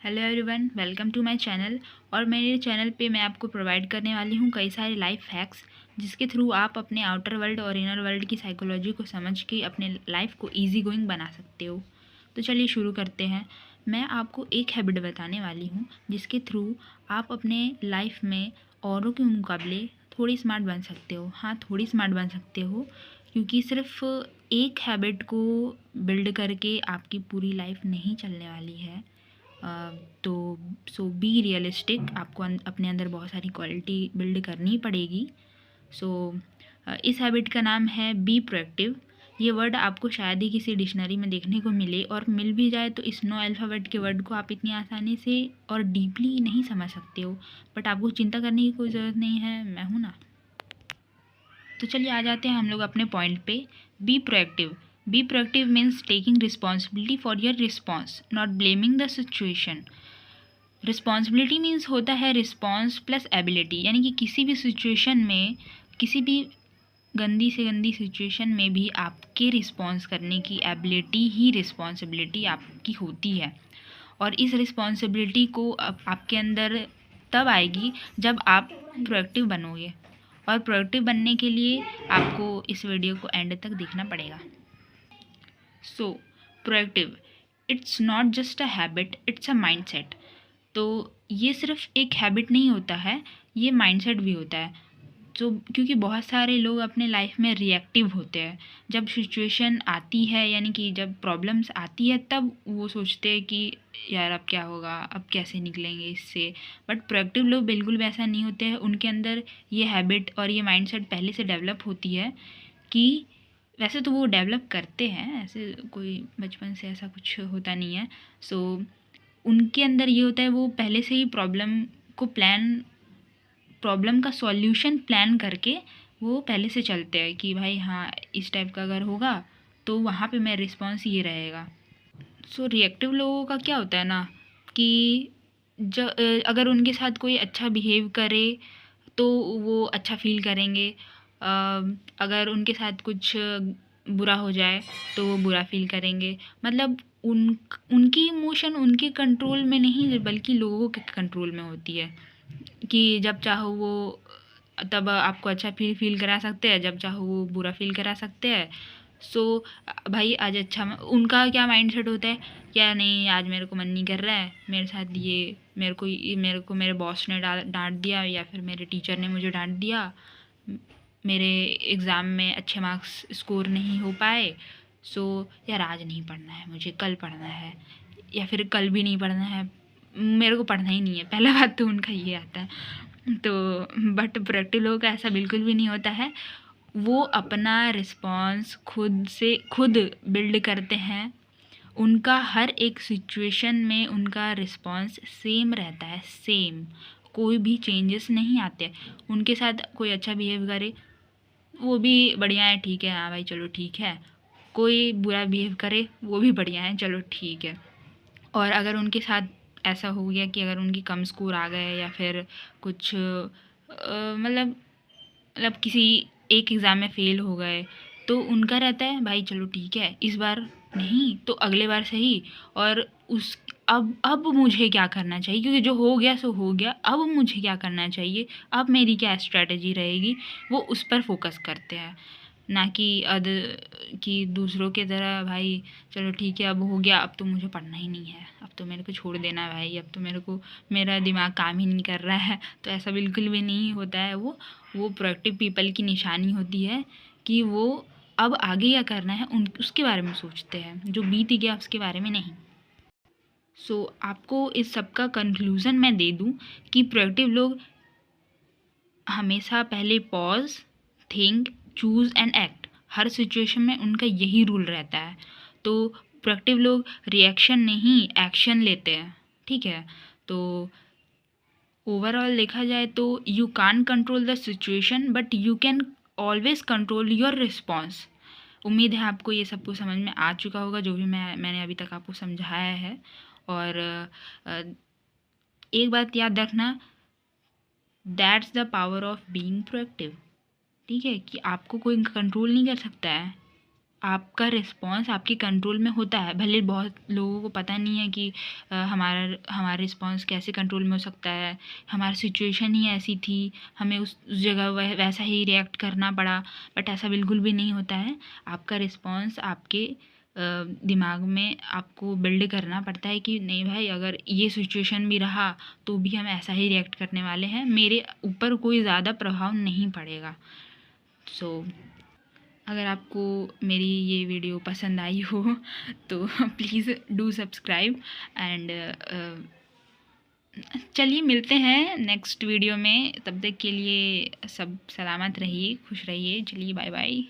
Hello everyone, welcome to my channel. और मेरे channel पे मैं आपको प्रोवाइड करने वाली हूँ कई सारे लाइफ हैक्स, जिसके थ्रू आप अपने आउटर वर्ल्ड और इनर वर्ल्ड की साइकोलॉजी को समझ के अपने लाइफ को इजी गोइंग बना सकते हो। तो चलिए शुरू करते हैं। मैं आपको एक हैबिट बताने वाली हूँ जिसके थ्रू आप अपने लाइफ में औरों के मुकाबले थोड़ी स्मार्ट बन सकते हो। हाँ, थोड़ी स्मार्ट बन सकते हो, क्योंकि सिर्फ एक हैबिट को बिल्ड करके आपकी पूरी लाइफ नहीं चलने वाली है। तो बी रियलिस्टिक, आपको अपने अंदर बहुत सारी क्वालिटी बिल्ड करनी पड़ेगी। सो इस हैबिट का नाम है बी प्रोएक्टिव। ये वर्ड आपको शायद ही किसी डिक्शनरी में देखने को मिले, और मिल भी जाए तो इस नो अल्फ़ाबेट के वर्ड को आप इतनी आसानी से और डीपली नहीं समझ सकते हो। बट आपको चिंता करने की कोई ज़रूरत नहीं है, मैं हूँ ना। तो चलिए आ जाते हैं हम लोग अपने पॉइंट पे। Be proactive. Be proactive means taking responsibility for your response, not blaming the situation. Responsibility means होता है रिस्पॉन्स प्लस एबिलिटी, यानी कि किसी भी सिचुएशन में, किसी भी गंदी से गंदी सिचुएशन में भी आपके रिस्पॉन्स करने की एबिलिटी ही रिस्पॉन्सिबिलिटी आपकी होती है। और इस रिस्पॉन्सिबिलिटी को आपके अंदर तब आएगी जब आप प्रोएक्टिव बनोगे। और प्रोएक्टिव बनने के लिए आपको इस वीडियो को एंड तक देखना पड़ेगा। So proactive, it's not just a habit, it's a mindset. तो ये सिर्फ एक हैबिट नहीं होता है, ये माइंडसेट भी होता है। तो क्योंकि बहुत सारे लोग अपने लाइफ में रिएक्टिव होते हैं। जब सिचुएशन आती है, यानी कि जब प्रॉब्लम्स आती है, तब वो सोचते हैं कि यार अब क्या होगा, अब कैसे निकलेंगे इससे। बट प्रोएक्टिव लोग बिल्कुल वैसा नहीं होते हैं। उनके अंदर ये हैबिट और ये माइंडसेट पहले से डेवलप होती है कि वैसे तो वो डेवलप करते हैं, ऐसे कोई बचपन से ऐसा कुछ होता नहीं है। सो उनके अंदर ये होता है, वो पहले से ही प्रॉब्लम का सॉल्यूशन प्लान करके वो पहले से चलते हैं कि भाई हाँ, इस टाइप का अगर होगा तो वहाँ पे मेरा रिस्पॉन्स ये रहेगा। सो रिएक्टिव लोगों का क्या होता है ना, कि अगर उनके साथ कोई अच्छा बिहेव करे तो वो अच्छा फील करेंगे। अगर उनके साथ कुछ बुरा हो जाए तो वो बुरा फील करेंगे। मतलब उनकी इमोशन उनके कंट्रोल में नहीं, बल्कि लोगों के कंट्रोल में होती है। कि जब चाहो वो तब आपको अच्छा फील करा सकते हैं, जब चाहो वो बुरा फील करा सकते हैं। सो भाई आज अच्छा, उनका क्या माइंडसेट होता है, क्या नहीं आज मेरे को मन नहीं कर रहा है, मेरे साथ ये मेरे को मेरे बॉस ने डांट दिया, या फिर मेरे टीचर ने मुझे डांट दिया, मेरे एग्ज़ाम में अच्छे मार्क्स स्कोर नहीं हो पाए। सो यार आज नहीं पढ़ना है, मुझे कल पढ़ना है, या फिर कल भी नहीं पढ़ना है, मेरे को पढ़ना ही नहीं है। पहला बात तो उनका ये आता है। तो बट प्रोएक्टिव लोगों का ऐसा बिल्कुल भी नहीं होता है। वो अपना रिस्पॉन्स खुद से खुद बिल्ड करते हैं। उनका हर एक सिचुएशन में उनका रिस्पॉन्स सेम रहता है, सेम, कोई भी चेंजेस नहीं आते। उनके साथ कोई अच्छा बिहेव करे वो भी बढ़िया है, ठीक है, हाँ भाई चलो ठीक है। कोई बुरा बिहेव करे वो भी बढ़िया है, चलो ठीक है। और अगर उनके साथ ऐसा हो गया कि अगर उनकी कम स्कोर आ गए, या फिर कुछ मतलब किसी एक एग्ज़ाम में फ़ेल हो गए, तो उनका रहता है भाई चलो ठीक है, इस बार नहीं तो अगले बार सही। और उस अब मुझे क्या करना चाहिए, क्योंकि जो हो गया सो हो गया, अब मुझे क्या करना चाहिए, अब मेरी क्या स्ट्रैटेजी रहेगी, वो उस पर फोकस करते हैं। ना कि कि दूसरों की तरह भाई चलो ठीक है अब हो गया, अब तो मुझे पढ़ना ही नहीं है, अब तो मेरे को छोड़ देना है भाई, अब तो मेरा दिमाग काम ही नहीं कर रहा है। तो ऐसा बिल्कुल भी नहीं होता है। वो प्रोएक्टिव पीपल की निशानी होती है कि वो अब आगे क्या करना है उसके बारे में सोचते हैं, जो बीत गया उसके बारे में नहीं। आपको इस सब का कंक्लूज़न मैं दे दूं कि प्रोएक्टिव लोग हमेशा पहले pause, think, choose and act, her situation में उनका यही रूल रहता है। तो प्रोएक्टिव लोग रिएक्शन नहीं एक्शन लेते हैं, ठीक है। तो ओवरऑल देखा जाए तो you can't control the situation, but you can always control your response. उम्मीद है आपको ये सब कुछ समझ में आ चुका होगा, जो भी मैंने अभी तक आपको समझाया है। और एक बात याद रखना, that's the power of being proactive. ठीक है, कि आपको कोई कंट्रोल नहीं कर सकता है। आपका रिस्पॉन्स आपके कंट्रोल में होता है। भले बहुत लोगों को पता नहीं है कि हमारा रिस्पॉन्स कैसे कंट्रोल में हो सकता है, हमारी सिचुएशन ही ऐसी थी, हमें उस जगह वैसा ही रिएक्ट करना पड़ा, बट ऐसा बिल्कुल भी नहीं होता है। आपका रिस्पॉन्स आपके दिमाग में आपको बिल्ड करना पड़ता है कि नहीं भाई, अगर ये सिचुएशन भी रहा तो भी हम ऐसा ही रिएक्ट करने वाले हैं, मेरे ऊपर कोई ज़्यादा प्रभाव नहीं पड़ेगा। सो अगर आपको मेरी ये वीडियो पसंद आई हो तो प्लीज़ डू सब्सक्राइब एंड चलिए मिलते हैं नेक्स्ट वीडियो में। तब तक के लिए सब सलामत रहिए, खुश रहिए। चलिए बाय बाय।